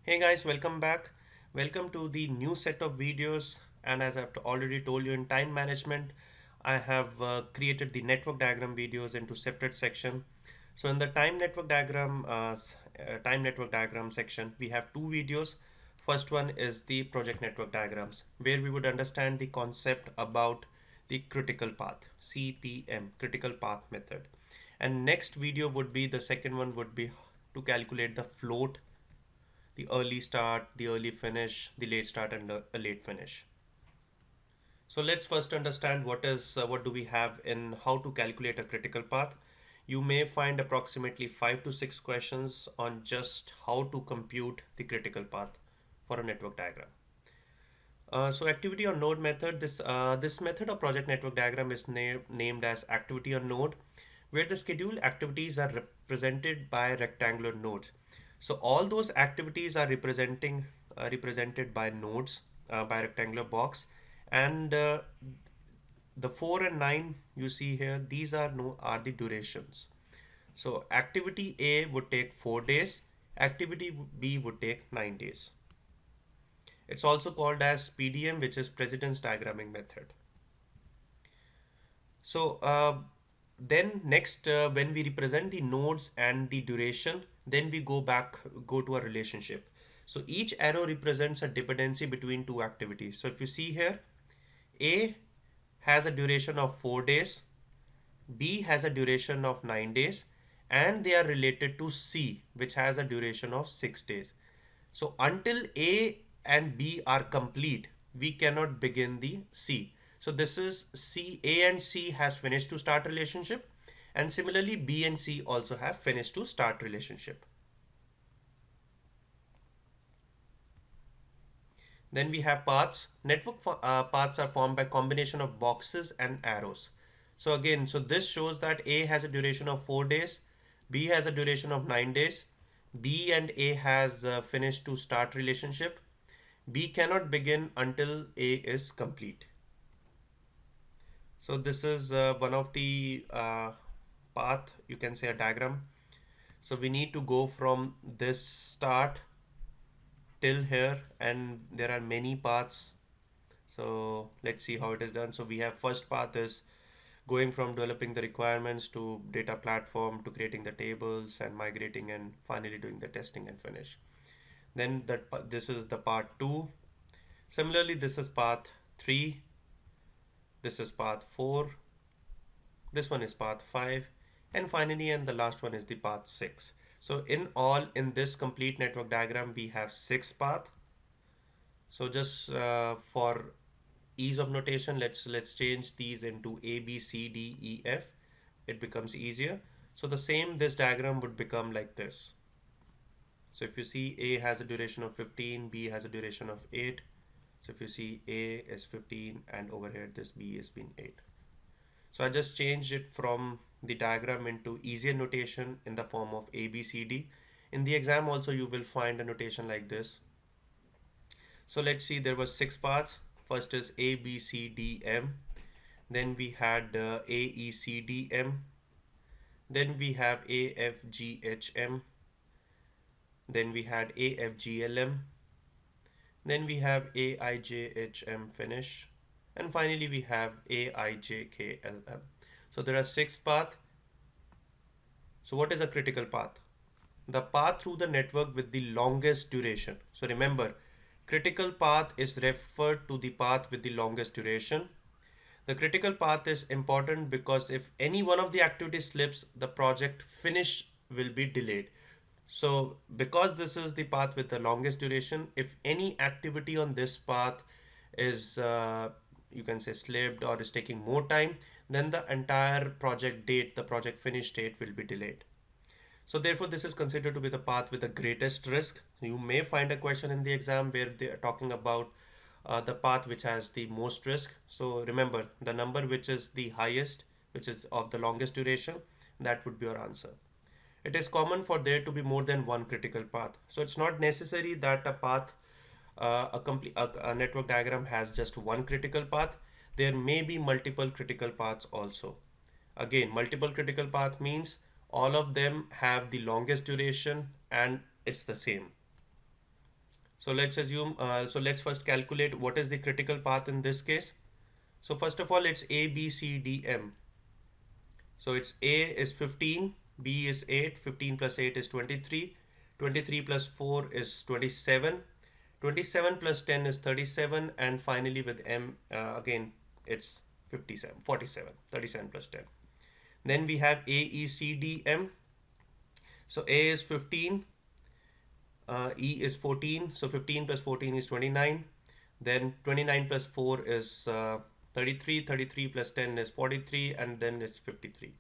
Hey guys, welcome back. Welcome to the new set of videos. And as I've already told you in time management, I have created the network diagram videos into separate section. So in the time network diagram section, we have two videos. First one is the project network diagrams, where we would understand the concept about the critical path, CPM, critical path method. And next video would be the second one would be to calculate the float, the early start, the early finish, the late start, and a late finish. So let's first understand what do we have in how to calculate a critical path. You may find approximately 5 to 6 questions on just how to compute the critical path for a network diagram. So activity on node method, this method of project network diagram is named as activity on node, where the scheduled activities are represented by rectangular nodes. So all those activities are represented by nodes, by rectangular box, and the 4 and 9 you see here, these are no are the durations. So activity A would take 4 days, activity B would take 9 days. It's also called as PDM, which is precedence diagramming method. So then next, when we represent the nodes and the duration, then we go to a relationship. So each arrow represents a dependency between two activities. So if you see here, A has a duration of 4 days, B has a duration of 9 days, and they are related to C, which has a duration of 6 days. So until A and B are complete, we cannot begin the C. So this is C, A and C has finished to start relationship, and similarly B and C also have finished to start relationship. Then we have paths. Paths are formed by combination of boxes and arrows. So again, so this shows that A has a duration of 4 days, B has a duration of 9 days, B and A has finished to start relationship. B cannot begin until A is complete. So this is one of the path, you can say a diagram. So we need to go from this start till here, and there are many paths. So let's see how it is done. So we have first path is going from developing the requirements to data platform to creating the tables and migrating and finally doing the testing and finish. Then this is the part 2. Similarly, this is path 3. This is path 4. This one is path 5. And finally, and the last one is the path 6. So in all, in this complete network diagram, we have 6 paths. So just for ease of notation, let's change these into A, B, C, D, E, F. It becomes easier. So the same, this diagram would become like this. So if you see, A has a duration of 15, B has a duration of 8. So if you see, A is 15 and over here this B is been 8. So I just changed it from the diagram into easier notation in the form of A, B, C, D. In the exam also you will find a notation like this. So let's see, there were 6 parts. First is A, B, C, D, M. Then we had A, E, C, D, M. Then we have A, F, G, H, M. Then we had A, F, G, L, M. Then we have A, I, J, H, M finish. And finally we have A, I, J, K, L, M. So there are 6 paths. So what is a critical path? The path through the network with the longest duration. So remember, critical path is referred to the path with the longest duration. The critical path is important because if any one of the activities slips, the project finish will be delayed. So because this is the path with the longest duration, if any activity on this path is you can say slipped or is taking more time, then the entire project date, the project finish date will be delayed. So therefore, this is considered to be the path with the greatest risk. You may find a question in the exam where they are talking about the path which has the most risk. So remember, the number which is the highest, which is of the longest duration, that would be your answer. It is common for there to be more than one critical path. So it's not necessary that a path, a network diagram has just one critical path. There may be multiple critical paths also. Again, multiple critical path means all of them have the longest duration and it's the same. So let's assume, so let's first calculate what is the critical path in this case. So first of all, it's A, B, C, D, M. So it's A is 15, B is 8, 15 plus 8 is 23, 23 plus 4 is 27, 27 plus 10 is 37, and finally with M, again, it's 57, 47, 37 plus 10. Then we have A, E, C, D, M. So A is 15, E is 14, so 15 plus 14 is 29. Then 29 plus 4 is 33, 33 plus 10 is 43, and then it's 53.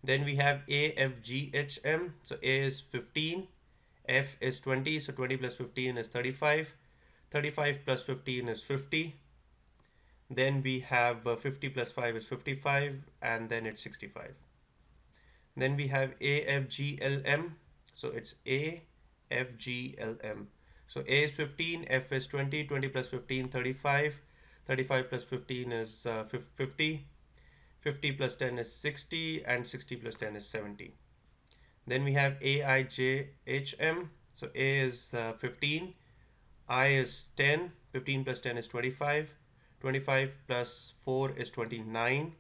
Then we have A, F, G, H, M. So A is 15, F is 20, so 20 plus 15 is 35, 35 plus 15 is 50. Then we have 50 plus 5 is 55, and then it's 65. Then we have A, F, G, L, M. So it's A, F, G, L, M. So A is 15, F is 20, 20 plus 15, 35, 35 plus 15 is 50, 50 plus 10 is 60, and 60 plus 10 is 70. Then we have A, I, J, H, M. So A is 15, I is 10, 15 plus 10 is 25, 25 plus 4 is 29.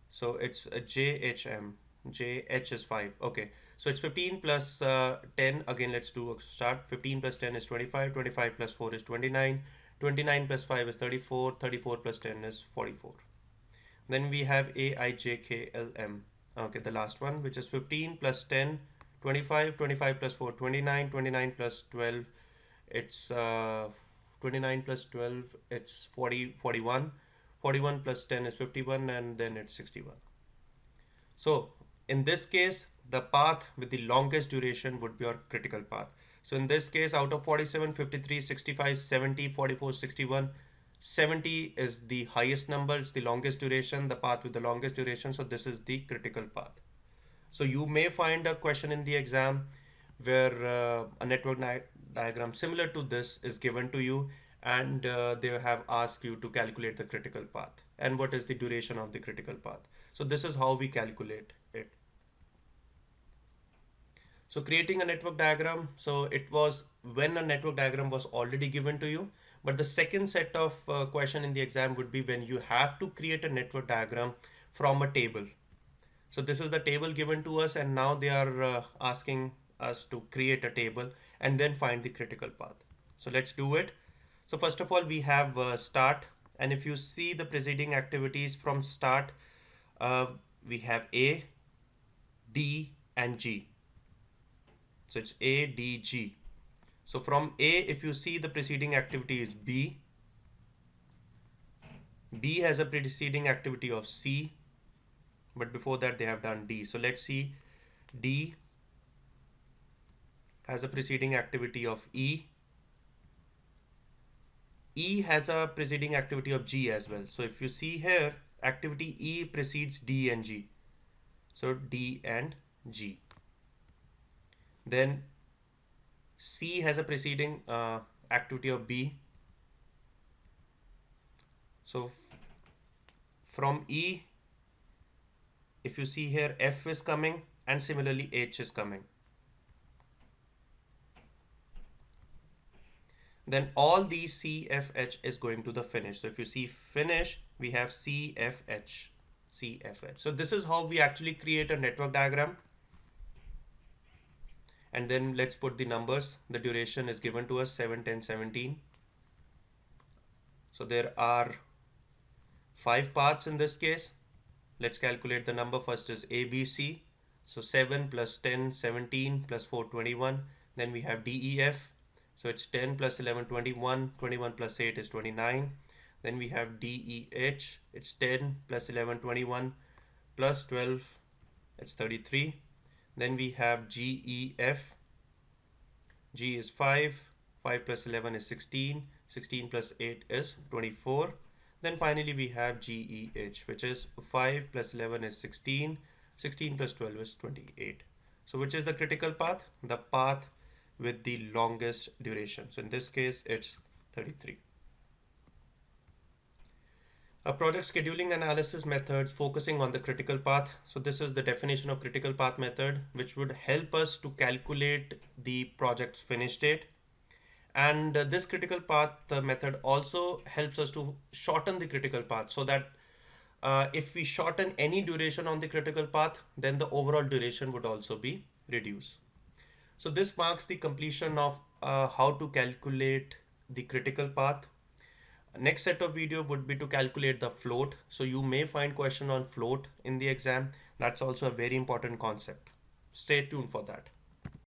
So it's a JHM. JH is 5. Okay. So it's 15 plus 10. Again, let's do a start. 15 plus 10 is 25. 25 plus 4 is 29. 29 plus 5 is 34. 34 plus 10 is 44. Then we have AIJKLM. Okay, the last one, which is 15 plus 10, 25. 25 plus 4, 29. 29 plus 12, it's 29 plus 12, it's 40, 41. 41 plus 10 is 51, and then it's 61. So in this case, the path with the longest duration would be our critical path. So in this case, out of 47, 53, 65, 70, 44, 61, 70 is the highest number, it's the longest duration, the path with the longest duration. So this is the critical path. So you may find a question in the exam where a network diagram similar to this is given to you, and they have asked you to calculate the critical path and what is the duration of the critical path. So this is how we calculate it. So creating a network diagram, so it was when a network diagram was already given to you, but the second set of question in the exam would be when you have to create a network diagram from a table. So this is the table given to us, and now they are asking us to create a table and then find the critical path. So let's do it. So first of all, we have start, and if you see the preceding activities from start, we have A, D, and G. So it's A, D, G. So from A, if you see the preceding activity is B. B has a preceding activity of C, but before that they have done D. So let's see, D has a preceding activity of E. E has a preceding activity of G as well. So if you see here, activity E precedes D and G. So D and G. Then C has a preceding activity of B. So from E, if you see here, F is coming, and similarly H is coming. Then all these C, F, H is going to the finish. So if you see finish, we have C, F, H, C, F, H. So this is how we actually create a network diagram. And then let's put the numbers. The duration is given to us 7, 10, 17. So there are 5 paths in this case. Let's calculate the number. First is A, B, C. So 7 plus 10, 17 plus 4, 21. Then we have D, E, F. So it's 10 plus 11, 21. 21 plus 8 is 29. Then we have D, E, H. It's 10 plus 11, 21 plus 12. It's 33. Then we have G, E, F. G is 5. 5 plus 11 is 16. 16 plus 8 is 24. Then finally we have G, E, H, which is 5 plus 11 is 16. 16 plus 12 is 28. So which is the critical path? The path with the longest duration. So in this case, it's 33. A project scheduling analysis methods focusing on the critical path. So this is the definition of critical path method, which would help us to calculate the project's finish date. And this critical path method also helps us to shorten the critical path, so that if we shorten any duration on the critical path, then the overall duration would also be reduced. So this marks the completion of how to calculate the critical path. Next set of video would be to calculate the float. So you may find question on float in the exam. That's also a very important concept. Stay tuned for that.